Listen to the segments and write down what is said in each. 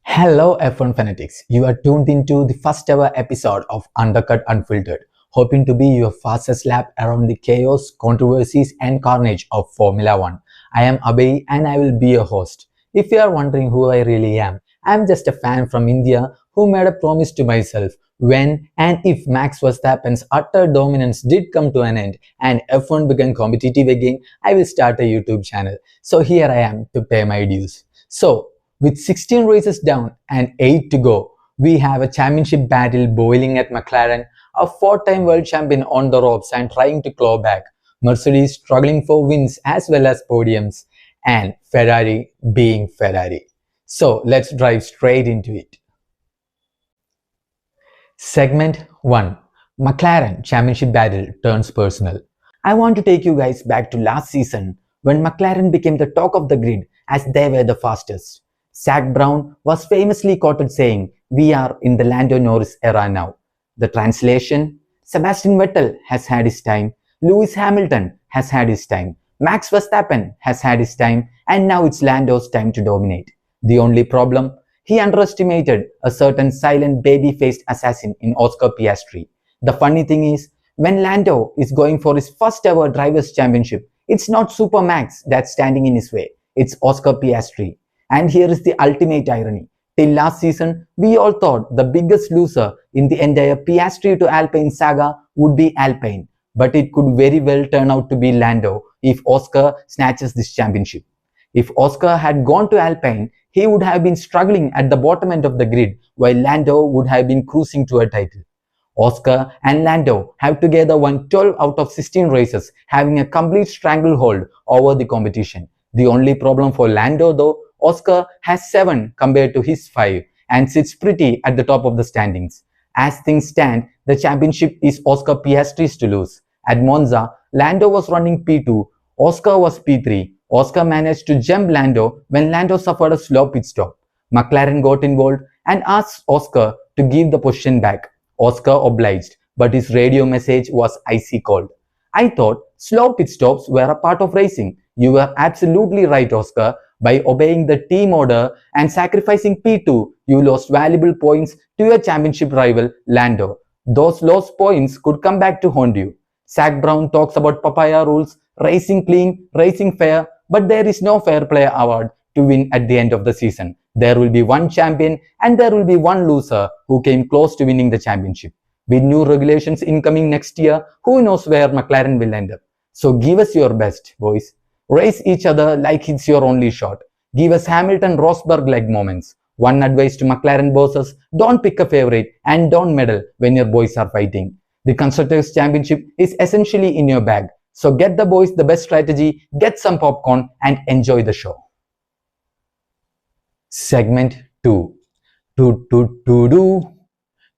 Hello F1 fanatics, you are tuned into the first ever episode of Undercut Unfiltered, hoping to be your fastest lap around the chaos, controversies and carnage of Formula 1. I am Abhay and I will be your host. If you are wondering who I really am, I am just a fan from India who made a promise to myself when and if Max Verstappen's utter dominance did come to an end and F1 became competitive again, I will start a YouTube channel. So here I am to pay my dues. So, with 16 races down and 8 to go, we have a championship battle boiling at McLaren, a four-time world champion on the ropes and trying to claw back, Mercedes struggling for wins as well as podiums, and Ferrari being Ferrari. So let's drive straight into it. Segment 1. McLaren Championship Battle turns personal. I want to take you guys back to last season when McLaren became the talk of the grid as they were the fastest. Zak Brown was famously quoted saying, "We are in the Lando Norris era now." The translation: Sebastian Vettel has had his time, Lewis Hamilton has had his time, Max Verstappen has had his time, and now it's Lando's time to dominate. The only problem? He underestimated a certain silent baby-faced assassin in Oscar Piastri. The funny thing is, when Lando is going for his first ever Drivers' Championship, it's not Super Max that's standing in his way, it's Oscar Piastri. And here is the ultimate irony. Till last season, we all thought the biggest loser in the entire Piastri to Alpine saga would be Alpine. But it could very well turn out to be Lando if Oscar snatches this championship. If Oscar had gone to Alpine, he would have been struggling at the bottom end of the grid, while Lando would have been cruising to a title. Oscar and Lando have together won 12 out of 16 races, having a complete stranglehold over the competition. The only problem for Lando though, Oscar has 7 compared to his 5 and sits pretty at the top of the standings. As things stand, the championship is Oscar Piastri's to lose. At Monza, Lando was running P2, Oscar was P3. Oscar managed to jump Lando when Lando suffered a slow pit stop. McLaren got involved and asked Oscar to give the position back. Oscar obliged, but his radio message was icy cold. "I thought slow pit stops were a part of racing." "You were absolutely right, Oscar. By obeying the team order and sacrificing P2, you lost valuable points to your championship rival, Lando. Those lost points could come back to haunt you." Zak Brown talks about papaya rules, racing clean, racing fair, but there is no fair play award to win at the end of the season. There will be one champion and there will be one loser who came close to winning the championship. With new regulations incoming next year, who knows where McLaren will end up. So give us your best, boys. Race each other like it's your only shot. Give us Hamilton-Rosberg-like moments. One advice to McLaren bosses: don't pick a favorite and don't meddle when your boys are fighting. The Constructors' Championship is essentially in your bag. So get the boys the best strategy, get some popcorn and enjoy the show. Segment 2.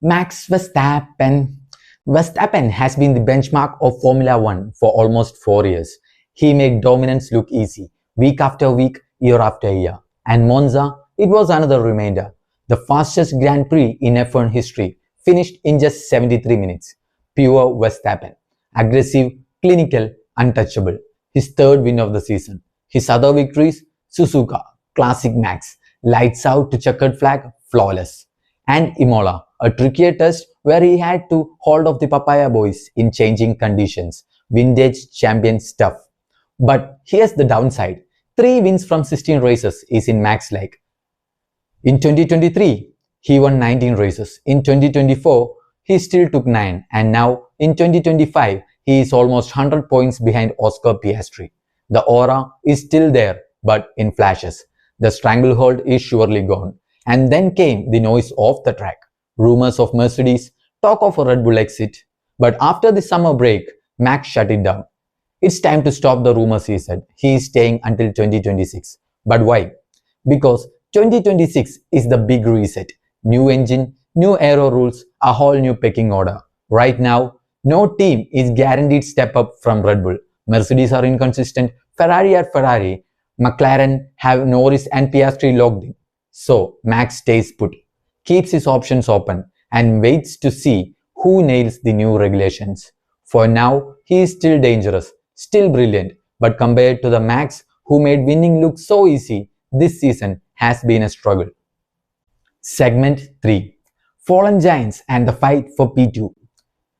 Max Verstappen. Verstappen has been the benchmark of Formula 1 for almost 4 years. He made dominance look easy, week after week, year after year. And Monza, it was another reminder. The fastest Grand Prix in F1 history, finished in just 73 minutes. Pure Verstappen. Aggressive, clinical, untouchable. His third win of the season. His other victories: Suzuka, Classic Max, lights out to checkered flag, flawless. And Imola, a trickier test where he had to hold off the Papaya boys in changing conditions. Vintage champion stuff. But here's the downside. 3 wins from 16 races is in Max like. In 2023, he won 19 races. In 2024, he still took 9. And now, in 2025, he is almost 100 points behind Oscar Piastri. The aura is still there, but in flashes. The stranglehold is surely gone. And then came the noise off the track. Rumors of Mercedes, talk of a Red Bull exit. But after the summer break, Max shut it down. "It's time to stop the rumors," he said. He is staying until 2026. But why? Because 2026 is the big reset. New engine, new aero rules, a whole new pecking order. Right now, no team is guaranteed step up from Red Bull. Mercedes are inconsistent, Ferrari are Ferrari, McLaren have Norris and Piastri locked in. So Max stays put, keeps his options open and waits to see who nails the new regulations. For now, he is still dangerous, still brilliant, but compared to the Max who made winning look so easy, this season has been a struggle. Segment 3. Fallen Giants and the Fight for P2.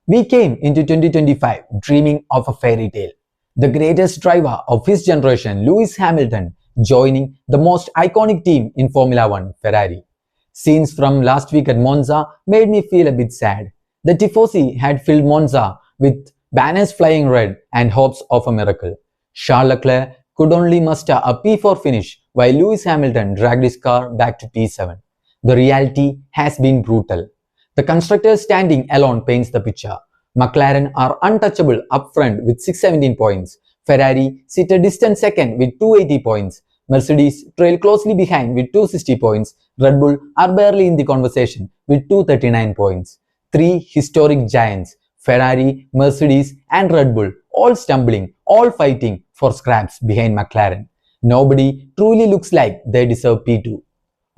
We came into 2025 dreaming of a fairy tale. The greatest driver of his generation, Lewis Hamilton, joining the most iconic team in Formula One, Ferrari. Scenes from last week at Monza made me feel a bit sad. The Tifosi had filled Monza with banners flying red and hopes of a miracle. Charles Leclerc could only muster a P4 finish while Lewis Hamilton dragged his car back to P7. The reality has been brutal. The constructors standing alone paints the picture. McLaren are untouchable up front with 617 points. Ferrari sit a distant second with 280 points. Mercedes trail closely behind with 260 points. Red Bull are barely in the conversation with 239 points. Three historic giants, Ferrari, Mercedes and Red Bull, all stumbling, all fighting for scraps behind McLaren. Nobody truly looks like they deserve P2.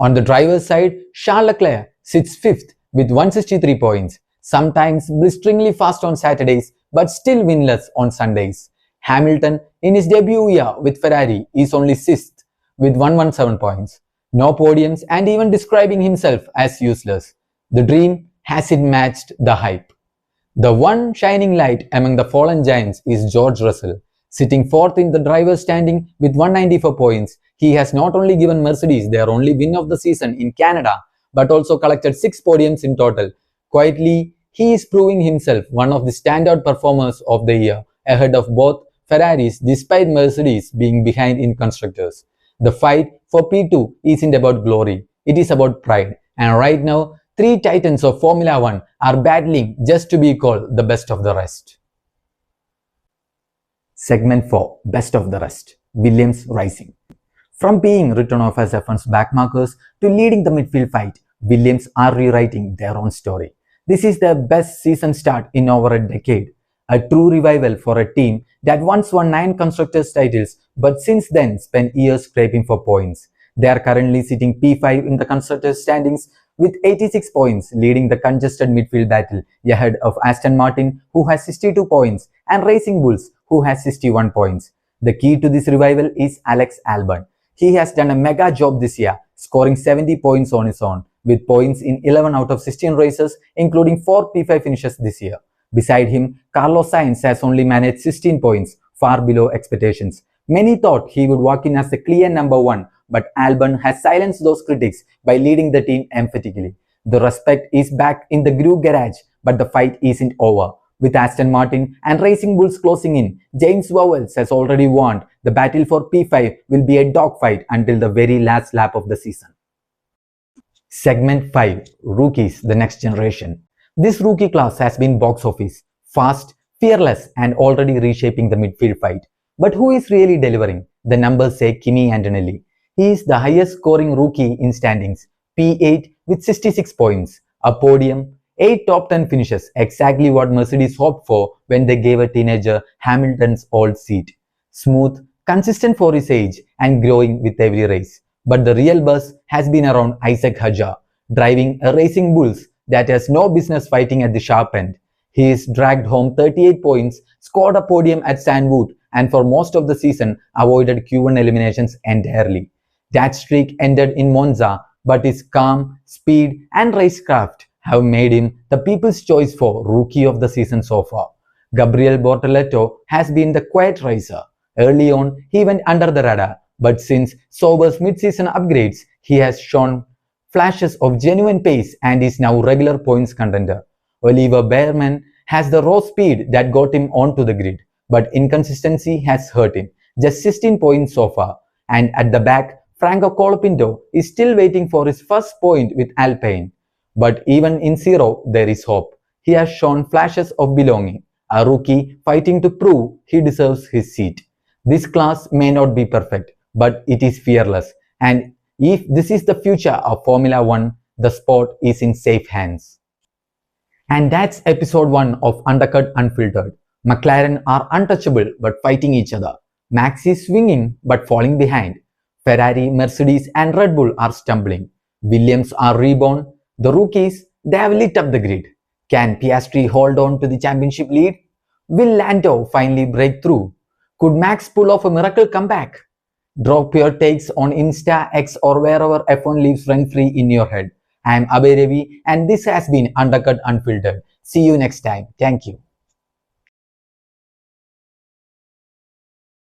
On the driver's side, Charles Leclerc sits 5th with 163 points, sometimes blisteringly fast on Saturdays but still winless on Sundays. Hamilton, in his debut year with Ferrari, is only 6th with 117 points. No podiums and even describing himself as useless. The dream hasn't matched the hype. The one shining light among the fallen giants is George Russell. Sitting 4th in the driver's standing with 194 points, he has not only given Mercedes their only win of the season in Canada, but also collected 6 podiums in total. Quietly, he is proving himself one of the standout performers of the year, ahead of both Ferraris despite Mercedes being behind in constructors. The fight for P2 isn't about glory, it is about pride. And right now, 3 titans of Formula One are battling just to be called the best of the rest. Segment 4. Best of the rest. Williams rising. From being written off as F1's backmarkers to leading the midfield fight, Williams are rewriting their own story. This is their best season start in over a decade. A true revival for a team that once won 9 constructors titles but since then spent years scraping for points. They are currently sitting P5 in the constructors standings with 86 points, leading the congested midfield battle ahead of Aston Martin, who has 62 points, and Racing Bulls, who has 61 points. The key to this revival is Alex Albon. He has done a mega job this year, scoring 70 points on his own, with points in 11 out of 16 races, including 4 P5 finishes this year. Beside him, Carlos Sainz has only managed 16 points, far below expectations. Many thought he would walk in as the clear number 1, but Albon has silenced those critics by leading the team emphatically. The respect is back in the Groove Garage, but the fight isn't over. With Aston Martin and Racing Bulls closing in, James Vowles has already warned the battle for P5 will be a dogfight until the very last lap of the season. Segment 5. Rookies, the next generation. This rookie class has been box office, fast, fearless and already reshaping the midfield fight. But who is really delivering? The numbers say Kimi Antonelli. He is the highest scoring rookie in standings, P8 with 66 points, a podium, 8 top 10 finishes, exactly what Mercedes hoped for when they gave a teenager Hamilton's old seat. Smooth, consistent for his age and growing with every race. But the real buzz has been around Isaac Hadjar, driving a Racing Bulls that has no business fighting at the sharp end. He is dragged home 38 points, scored a podium at Sandwood, and for most of the season avoided Q1 eliminations entirely. That streak ended in Monza, but his calm, speed and racecraft have made him the people's choice for Rookie of the Season so far. Gabriel Bortoleto has been the quiet racer. Early on, he went under the radar, but since Sauber's mid-season upgrades, he has shown flashes of genuine pace and is now regular points contender. Oliver Behrman has the raw speed that got him onto the grid, but inconsistency has hurt him. Just 16 points so far. And at the back, Franco Colapinto is still waiting for his first point with Alpine. But even in zero, there is hope. He has shown flashes of belonging, a rookie fighting to prove he deserves his seat. This class may not be perfect, but it is fearless. And if this is the future of Formula One, the sport is in safe hands. And that's episode 1 of Undercut Unfiltered. McLaren are untouchable but fighting each other. Max is swinging but falling behind. Ferrari, Mercedes and Red Bull are stumbling. Williams are reborn. The rookies, they have lit up the grid. Can Piastri hold on to the championship lead? Will Lando finally break through? Could Max pull off a miracle comeback? Drop your takes on Insta, X or wherever F1 lives rent-free in your head. I am Abhay Ravi and this has been Undercut Unfiltered. See you next time. Thank you.